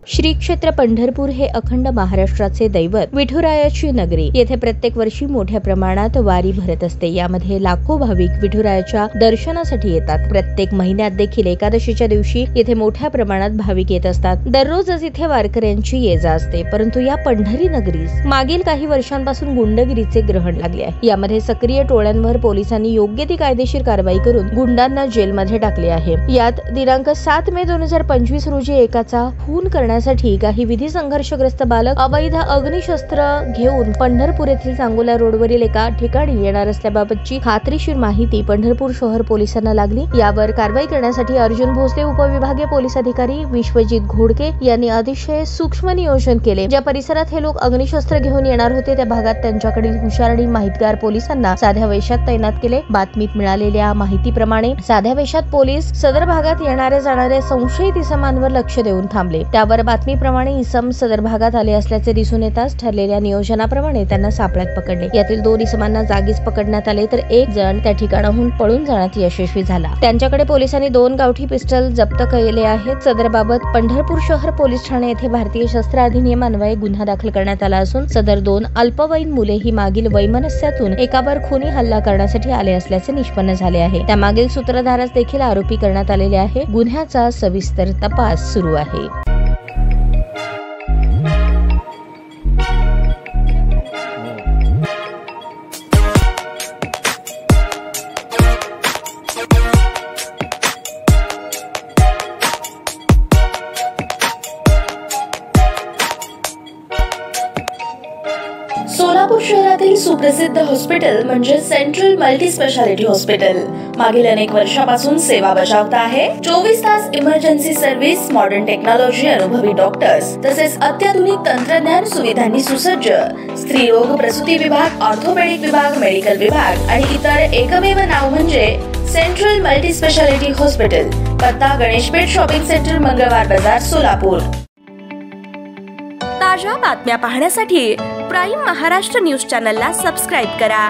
श्री क्षेत्र पंढरपूर हे अखंड महाराष्ट्राचे दैवत, विठुरायाची नगरी. येथे प्रत्येक वर्षी मोठ्या प्रमाणात वारी भरत असते. यामध्ये लाखो भाविक विठुरायाच्या दर्शनासाठी येतात. प्रत्येक महिन्यात देखील एकादशीच्या दिवशी येथे मोठ्या प्रमाणात भाविक येत असतात. दररोजच इथे वारकऱ्यांची ये-जा असते. परंतु या पंढरी नगरीस मागील काही वर्षांपासून गुंडगिरीचे ग्रहण लागले आहे. यामध्ये सक्रिय टोळ्यांवर पोलिसांनी योग्य ती कायदेशीर कारवाई करून गुंडांना जेलमध्ये टाकले आहे. यात दिनांक 7 मे 2025 रोजी एकाचा खून करण्यासाठी काही विधी संघर्षग्रस्त बालक अवैध अग्निशस्त्र घेऊन पंढरपूर येथील सांगोला रोडवरील एका ठिकाणी येणार असल्याबाबतची खात्रीशीर माहिती पंढरपूर शहर पोलिसांना लागली. यावर कारवाई करण्यासाठी अर्जुन भोसले उपविभागीय पोलीस अधिकारी विश्वजित घोडके यांनी अतिशय सूक्ष्म नियोजन केले. ज्या परिसरात हे लोक अग्निशस्त्र घेऊन येणार होते त्या भागात त्यांच्याकडील हुशार आणि माहितगार पोलिसांना साध्या वेशात तैनात केले. बातमीत मिळालेल्या माहितीप्रमाणे साध्या वेशात पोलीस सदर भागात येणारे जाणारे संशयित इसमांवर लक्ष देऊन थांबले. त्यावर बातमीप्रमाणे इसम सदर भागात आले असल्याचे दिसून येताच ठरलेल्या नियोजनाप्रमाणे त्यांना सापळ्यात पकडले. यातील 2 इसमांना जागीच पकडण्यात आले तर एक जण त्या ठिकाणाहून पळून जाण्यात यशस्वी झाला. त्यांच्याकडे पोलिसांनी 2 गावठी पिस्टल जप्त केले आहेत. सदर बाबत पंढरपूर शहर पोलीस ठाणे येथे भारतीय शस्त्र अधिनियम अन्वये गुन्हा दाखल करण्यात आला असून सदर 2 अल्पवयीन मुले ही मागील वैमनस्यातून एकावर खुनी हल्ला करण्यासाठी आले असल्याचे निष्पन्न झाले आहे. त्यामागील सूत्रधारास देखील आरोपी करण्यात आलेले आहे. गुन्ह्याचा सविस्तर तपास सुरू आहे. सोलापूर शहरातील सुप्रसिद्ध हॉस्पिटल म्हणजे सेंट्रल मल्टी स्पेशालिटी हॉस्पिटल मागील अनेक वर्षापासून सेवा बजावत आहे. 24 तास इमर्जन्सी सर्व्हिस, मॉडर्न टेक्नॉलॉजी, अनुभवी डॉक्टर्स तसेच अत्याधुनिक तंत्रज्ञान सुविधांनी सुसज्ज स्त्रीरोग प्रसूती विभाग, ऑर्थोपेडिक विभाग, मेडिकल विभाग आणि इतर एकमेव नाव म्हणजे सेंट्रल मल्टी स्पेशालिटी हॉस्पिटल. पत्ता गणेशपेठ शॉपिंग सेंटर, मंगळवार बाजार, सोलापूर. ताज्या बातम्या पाहण्यासाठी प्राईम महाराष्ट्र न्यूज चॅनलला सबस्क्राईब करा.